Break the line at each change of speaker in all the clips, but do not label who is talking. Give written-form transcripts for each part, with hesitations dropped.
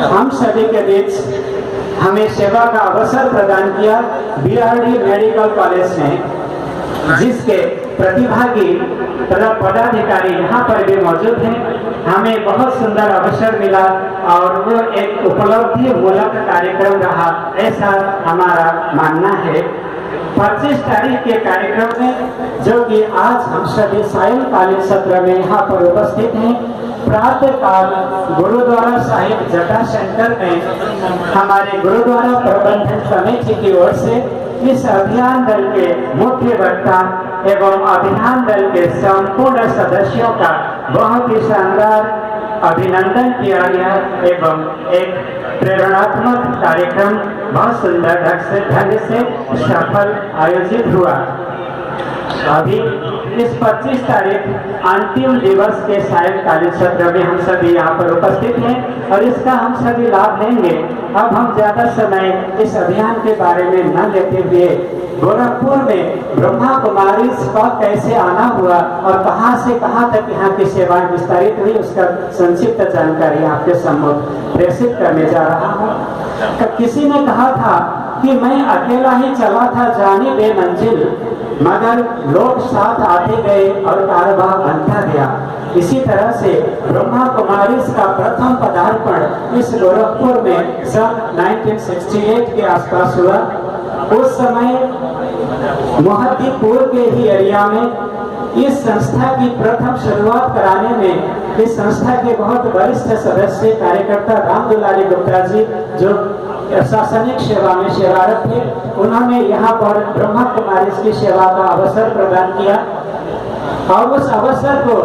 हम सभी के बीच हमें सेवा का अवसर प्रदान किया बीआरडी मेडिकल कॉलेज ने, जिसके प्रतिभागी पदाधिकारी यहाँ पर भी मौजूद हैं। हमें बहुत सुंदर अवसर मिला और वो एक उपलब्धि मूलक कार्यक्रम रहा, ऐसा हमारा मानना है। 25 तारीख के कार्यक्रम में, जो कि आज हम सभी सायंकालीन सत्र में यहाँ पर उपस्थित हैं, प्रातःकाल गुरुद्वारा साहिब जटाशंकर में हमारे गुरुद्वारा प्रबंधन समिति की ओर से इस अभियान दल के मुख्य वक्ता एवं अभियान दल के संपूर्ण सदस्यों का बहुत ही शानदार अभिनंदन किया गया एवं एक प्रेरणात्मक कार्यक्रम बहुत सुंदर ढंग से सफल आयोजित हुआ। अभी इस 25 तारीख अंतिम दिवस के सायंकालीन सत्र में हम सभी यहाँ पर उपस्थित हैं और इसका हम सभी लाभ लेंगे। अब हम ज्यादा समय इस अभियान के बारे में न लेते हुए गोरखपुर में ब्रह्मा कुमारी का कैसे आना हुआ और कहां से कहां तक यहाँ की सेवाएं विस्तारित हुई, उसका संक्षिप्त जानकारी आपके सम्मुख प्रेषित करने जा रहा हूँ। किसी ने कहा था कि मैं अकेला ही चला था जाने बे मंजिल, मगर लोग साथ आते गए और कारोबार बनता गया। इसी तरह से ब्रह्मा कुमारी का प्रथम पदार्पण इस गोरखपुर में सन 1968 के आसपास हुआ। उस समय मोहद्दीपुर के ही एरिया में इस संस्था की प्रथम शुरुआत कराने में इस संस्था के बहुत वरिष्ठ सदस्य कार्यकर्ता राम दुलारी गुप्ता जी, जो प्रशासनिक सेवा में सेवारत थे, उन्होंने यहाँ पर ब्रह्मा कुमारी की सेवा का अवसर प्रदान किया और उस अवसर को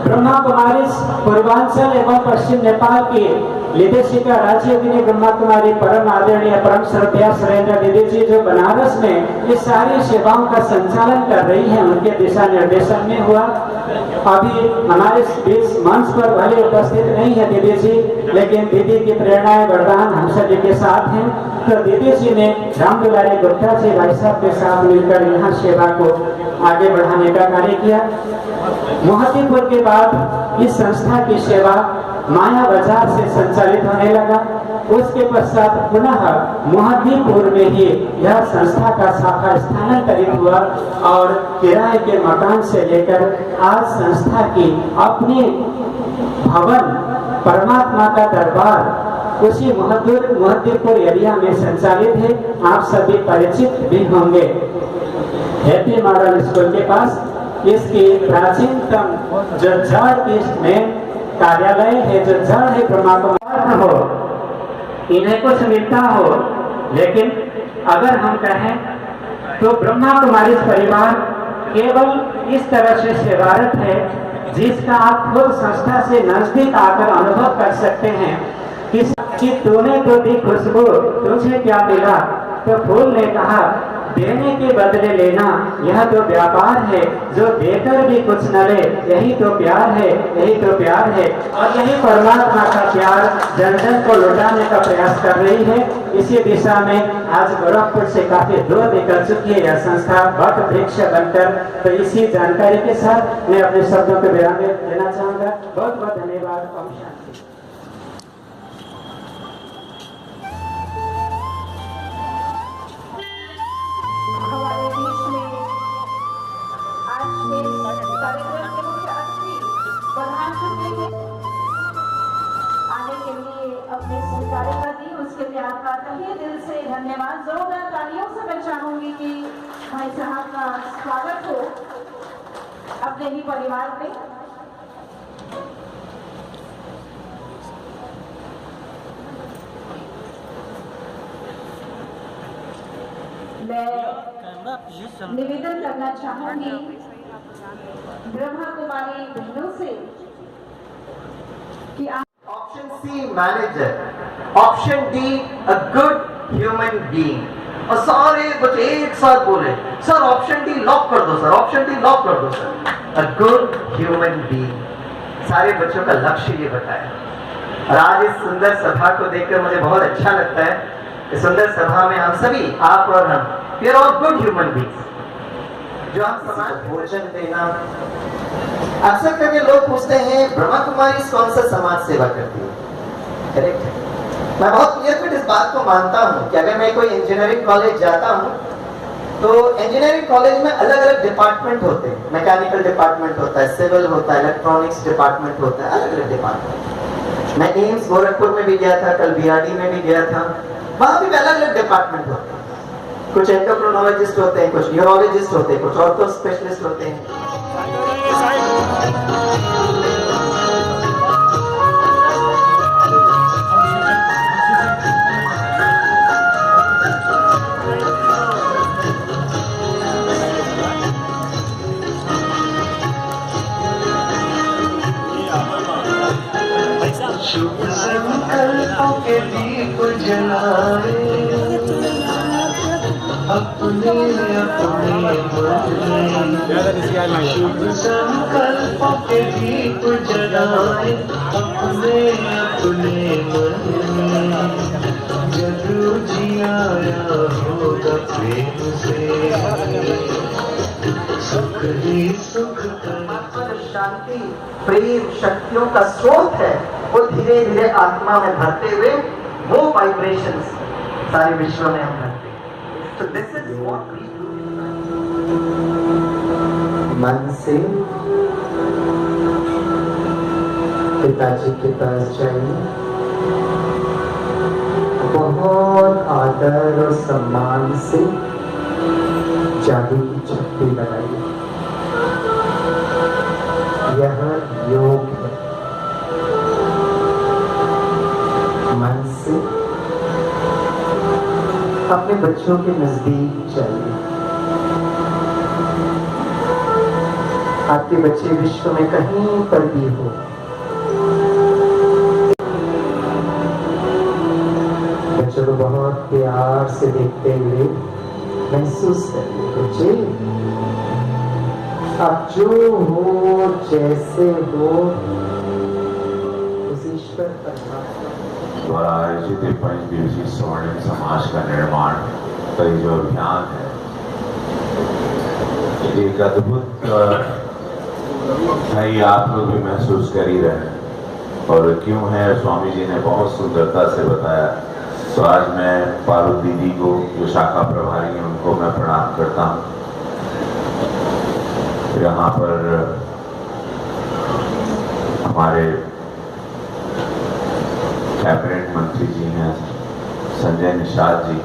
ब्रह्मा कुमारी पूर्वांचल एवं पश्चिम नेपाल की निदेशिका राज्यगिनी ब्रह्मा कुमारी परम आदरणीय परम श्रद्धेय सुरेंद्र दीदी जी, जो बनारस में ये सारी सेवाओं का संचालन कर रही है, उनके दिशा निर्देशन में हुआ। अभी हमारे बीच मंच पर भले उपस्थित नहीं है दीदी जी, लेकिन दीदी की प्रेरणाएं वरदान हम सभी के साथ हैं। तो दीदी जी ने राम दुलारी गुप्ता जी भाई साहब के साथ मिलकर यहाँ सेवा को आगे बढ़ाने का कार्य किया। मोहद्दीपुर के बाद इस संस्था की सेवा माया बाजार से संचालित होने लगा। उसके पश्चात पुनः मोहद्दीपुर में ही यह संस्था का शाखा स्थानांतरित हुआ और किराए के मकान से लेकर आज संस्था की अपनी भवन परमात्मा का दरबार उसी मोहद्दीपुर एरिया में संचालित है। आप सभी परिचित भी होंगे। हैप्पी मॉडल स्कूल के पास इसकी प्राचीनतम जो जड़ की मेन कार्यालय है, जो जड़ है ब्रह्मा कुमारी हो, इन्हें कुछ मिलता हो, लेकिन अगर हम कहें तो ब्रह्मा कुमारी परिवार केवल इस तरह से सेवारत है जिसका आप खुद संस्था से नजदीक आकर अनुभव कर सकते हैं कि तूने तो दी खुशबू, तुझे क्या मिला? तो फूल ने कहा देने के बदले लेना यह तो व्यापार है, जो देकर भी कुछ न ले यही तो प्यार है, यही तो प्यार है। और यही परमात्मा का प्यार जन जन को लौटाने का प्रयास कर रही है। इसी दिशा में आज गोरखपुर से काफी दूर निकल चुकी है यह संस्था वट वृक्ष बनकर। तो इसी जानकारी के साथ मैं अपने शब्दों को विराम देना चाहूंगा। बहुत बहुत धन्यवाद। ओम शांति।
हमारे बीच में आज के कार्यक्रम के मुख्य अतिथि प्रधानमंत्री आने के लिए अपने स्वीकार्यता दी, उसके लिए आपका तहे दिल से धन्यवाद। जोरदार तालियों से मैं चाहूंगी कि भाई साहब का स्वागत हो अपने ही परिवार में। मैं निवेदन करना चाहूंगी ब्रह्मा कुमारी बहनों से कि
option C manager, option D a good human being. और सारे बच्चे एक साथ बोले सर ऑप्शन डी लॉक कर दो सर, ऑप्शन डी लॉक कर दो सर। अ गुड ह्यूमन बीइंग, सारे बच्चों का लक्ष्य ये बताया। और आज इस सुंदर सभा को देखकर मुझे बहुत अच्छा लगता है। इस सुंदर सभा में हम सभी, आप और हम, we are all good human beings, जो हम समाज को भोजन देना। अक्सर करके लोग पूछते हैं ब्रह्मा कुमारी कौन सा समाज सेवा करती है, करेक्ट है? मैं बहुत क्लियर इस बात को मानता हूँ कि अगर मैं कोई इंजीनियरिंग कॉलेज जाता हूँ तो इंजीनियरिंग कॉलेज में अलग अलग डिपार्टमेंट होते हैं। मैकेनिकल डिपार्टमेंट होता है, सिविल होता है, इलेक्ट्रॉनिक्स डिपार्टमेंट होता है, अलग अलग डिपार्टमेंट। मैं एम्स गोरखपुर में भी गया था, कल बीआरडी में भी गया था, वहां भी अलग अलग डिपार्टमेंट होते हैं। कुछ एंडोक्रिनोलॉजिस्ट होते हैं, कुछ न्यूरोलॉजिस्ट होते हैं, कुछ ऑर्थो स्पेशलिस्ट होते हैं।
शुभ संकल्पों के दीप जलाए अपने अपने मन में। शुभ संकल्पों के दीप जलाए अपने अपने मन में। जग जियाया होगा प्रेम से, सुख ही सुख
आत्मा जो शांति, प्रेम, शक्तियों का स्रोत है, वो धीरे धीरे आत्मा में भरते हुए वो वाइब्रेशंस सारे विश्व में हम भरते हैं। So this is what we do. मन से पिताजी के पास जाइए, बहुत आदर और सम्मान से जादू की छप्पी लगाइए। यह योग है। मन से अपने बच्चों के नजदीक जाइए। आपके बच्चे विश्व में कहीं पर भी हो, बच्चों को बहुत प्यार से देखते हुए महसूस करिए, बच्चे आप जो हो, जैसे हो, उस ईश्वर परमात्मा
द्वारा आयोजित 5 दिवसीय स्वर्णिम समाज का निर्माण का ये जो अभियान है, एक अद्भुत है, ये आप लोग भी महसूस कर ही रहे हैं। और क्यों है, स्वामी जी ने बहुत सुंदरता से बताया। तो आज मैं पारुल दीदी को, जो शाखा प्रभारी हैं, उनको मैं प्रणाम करता हूँ। यहाँ पर हमारे कैबिनेट मंत्री जी हैं संजय निषाद जी,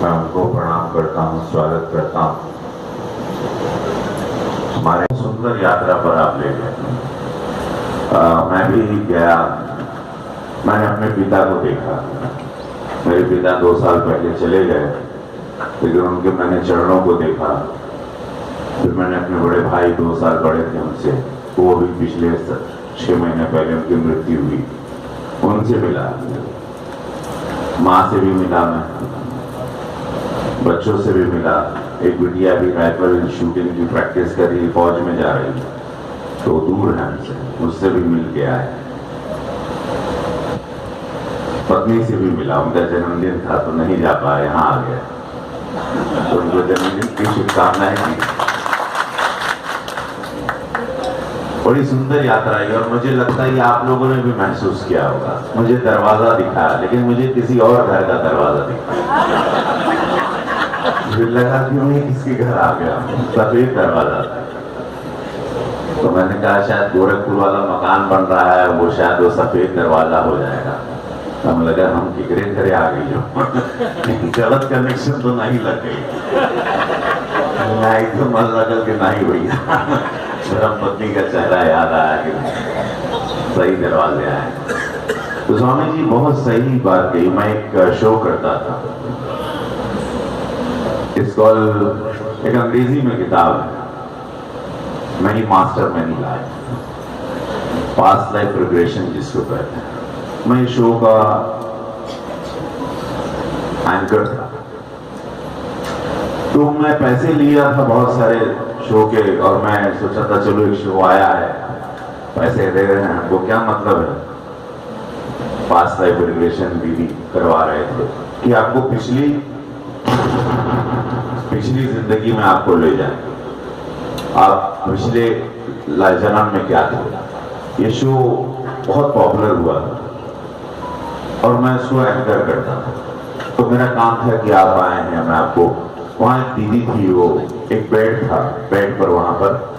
मैं उनको प्रणाम करता हूँ, स्वागत करता हूँ। हमारे सुंदर यात्रा पर आप ले गए। मैं भी गया, मैंने अपने पिता को देखा। मेरे पिता 2 साल पहले चले गए, लेकिन उनके मैंने चरणों को देखा। फिर मैंने अपने बड़े भाई, 2 साल बड़े थे उनसे, वो भी पिछले 6 महीने पहले उनकी मृत्यु हुई, उनसे मिला। माँ से भी मिला, मैं बच्चों से भी मिला। एक बिटिया भी राइफल शूटिंग की प्रैक्टिस कर रही, फौज में जा रही है, तो दूर है हमसे, उससे भी मिल के आए। पत्नी से भी मिला, उनका जन्मदिन था तो नहीं जा पाया, यहाँ आ गया, तो उनको जन्मदिन की शुभकामनाएं दी। बड़ी सुंदर यात्रा है और मुझे लगता है आप लोगों ने भी महसूस किया होगा। मुझे दरवाजा दिखा, लेकिन मुझे किसी और घर का दरवाजा दिखा। मुझे लगा कि मैं किसके घर आ गया, सफेद दरवाजा था। तो मैंने कहा शायद गोरखपुर वाला मकान बन रहा है, वो शायद वो सफेद दरवाजा हो जाएगा। हम लगा हम किकरे घरे आ गई हो। गलत कनेक्शन तो नहीं लग गई, नहीं तो मन लगल के नहीं भैया, धर्म पत्नी का चेहरा याद आया कि सही दरवाजे आए। तो स्वामी जी बहुत सही बात कही। मैं एक शो करता था, इसको एक अंग्रेजी में किताब है, money master money life, past life regression जिसको कहते हैं। मैं शो का एंकर था, तो मैं पैसे लिया था बहुत सारे शो के, और मैं सोचा था चलो एक शो आया है, पैसे दे रहे हैं, हमको क्या मतलब है। पास्ट लाइफ रिग्रेशन दीदी करवा रहे थे कि आपको पिछली जिंदगी में आपको ले जाए, आप पिछले जन्म में क्या थे। ये शो बहुत पॉपुलर हुआ, और मैं उसको एंकर करता था। तो मेरा काम था कि आप आए हैं, मैं आपको, वहाँ एक दीदी थी, वो एक बेड था, बेड पर वहाँ पर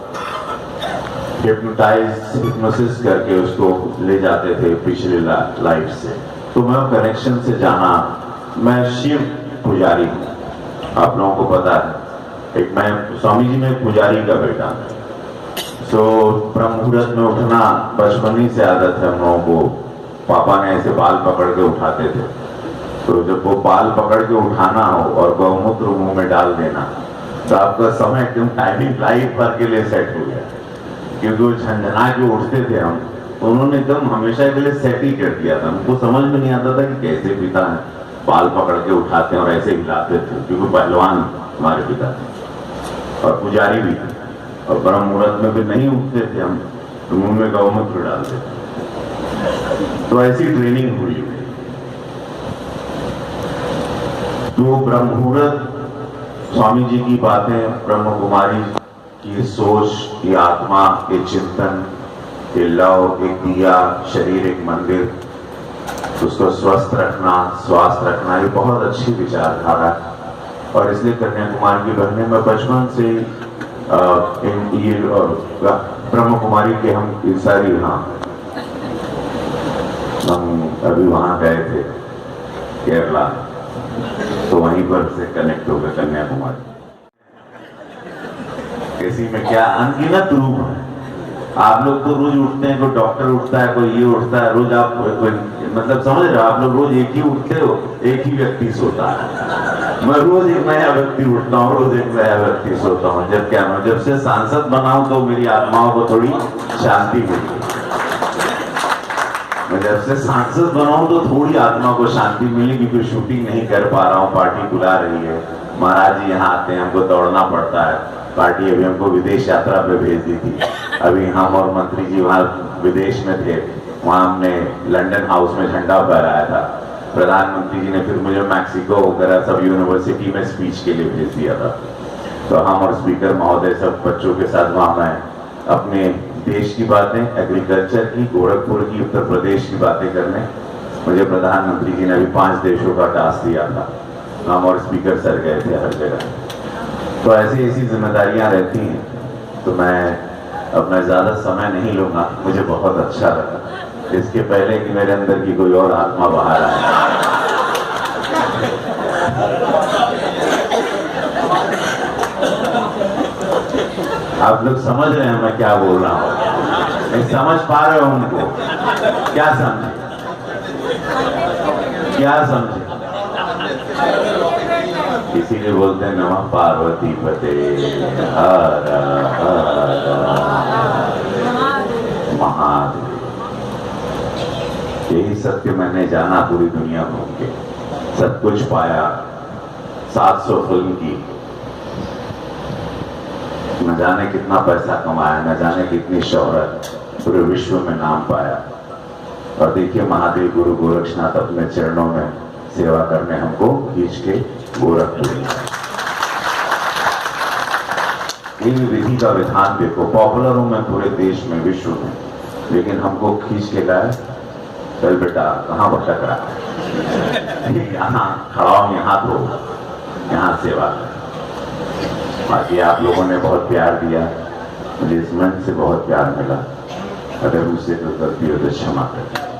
हिप्नोसिस करके उसको ले जाते थे पिछले लाइफ से। तो मैं कनेक्शन से जाना, मैं शिव पुजारी हूँ, आप लोगों को पता है, एक मैं स्वामी जी में एक पुजारी का बेटा। तो ब्रह्म मुहूर्त में उठना बचपन ही से आदत है हम लोगों को, पापा ने ऐसे बाल पकड़ के उठाते थे। तो जब वो बाल पकड़ के उठाना हो और गौमूत्र मुंह में डाल देना, तो आपका समय एकदम टाइमिंग लाइफ भर के लिए सेट हो गया, क्योंकि वो झंझना के उठते थे हम, तो उन्होंने एकदम हमेशा के लिए सेट ही कर दिया था। हमको समझ में नहीं आता था कि कैसे पिता है बाल पकड़ के उठाते हैं और ऐसे हिलाते थे, क्योंकि पहलवान हमारे पिता थे और पुजारी भी थे, और ब्रह्म मुहूर्त में भी नहीं उठते थे हम, तो मुंह में गौमूत्र डालते थे। तो ऐसी ट्रेनिंग हुई। तो ब्रह्म मुहूर्त, स्वामी जी की बातें, ब्रह्म कुमारी की सोच, की आत्मा, के चिंतन, के लव, एक दिया, शरीर एक मंदिर, उसको स्वस्थ रखना, स्वास्थ्य रखना, ये बहुत अच्छी विचारधारा है। और इसलिए कन्याकुमारी की बहनें, मैं बचपन से ये ब्रह्म कुमारी के हम सारी, हाँ हम अभी वहाँ गए थे केरला, तो वहीं पर से कनेक्ट हो गए कन्याकुमारी। इसी में क्या अनगिनत रूप है। आप लोग तो रोज उठते हैं, कोई डॉक्टर उठता है, कोई ये उठता है, रोज आप कोई मतलब समझ रहे हो, आप लोग रोज एक ही उठते हो, एक ही व्यक्ति सोता है। मैं रोज एक नया व्यक्ति उठता हूँ, रोज एक नया व्यक्ति सोता हूँ। जब क्या मैं जब से सांसद बना हूं तो मेरी आत्माओं को थोड़ी शांति मिली। मैं जब से सांसद बना हूं तो थोड़ी आत्मा को शांति मिली, क्योंकि शूटिंग नहीं कर पा रहा हूँ, पार्टी बुला रही है, महाराज जी यहाँ आते हैं, हमको दौड़ना पड़ता है। पार्टी अभी हमको विदेश यात्रा पे भेज दी थी, अभी हम और मंत्री जी वहाँ विदेश में थे, वहाँ हमने लंदन हाउस में झंडा फहराया था। प्रधानमंत्री जी ने फिर मुझे मैक्सिको वगैरह सब यूनिवर्सिटी में स्पीच के लिए भेज दिया था। तो हम और स्पीकर महोदय सब बच्चों के साथ वहाँ मैं अपने देश की बातें, एग्रीकल्चर की, गोरखपुर की, उत्तर प्रदेश की बातें करने, मुझे प्रधानमंत्री जी ने अभी 5 देशों का टास्क दिया था, हम और स्पीकर सर गए थे हर जगह। तो ऐसी ऐसी जिम्मेदारियां रहती हैं। तो मैं अपना ज़्यादा समय नहीं लूँगा, मुझे बहुत अच्छा लगा, इसके पहले कि मेरे अंदर की कोई और आत्मा बाहर आए। आप लोग समझ रहे हैं मैं क्या बोल रहा हूँ? नहीं समझ पा रहे हो उनको? क्या समझे? क्या समझे? इसीलिए बोलते हैं नमः पार्वती पते हर हर महादेव। यही सत्य मैंने जाना पूरी दुनिया घूम के, सब कुछ पाया, 700 फिल्म की, न जाने कितना पैसा कमाया, न जाने कितनी शोहरत, पूरे विश्व में नाम पाया। और देखिए महादेव गुरु गोरक्षनाथ अपने चरणों में सेवा करने हमको खींच के गोरखपुर। ये विधि का विधान देखो, पॉपुलर हूं मैं पूरे देश में, विश्व में, लेकिन हमको खींच के लाए। चल बेटा कहाँ भटक रहा है, यहाँ खड़ा हूं, यहाँ तो यहाँ सेवा कर। बाकी आप लोगों ने बहुत प्यार दिया, मुझे इस मन से बहुत प्यार मिला। अगर मुझसे कोई गलती हो तो क्षमा करें।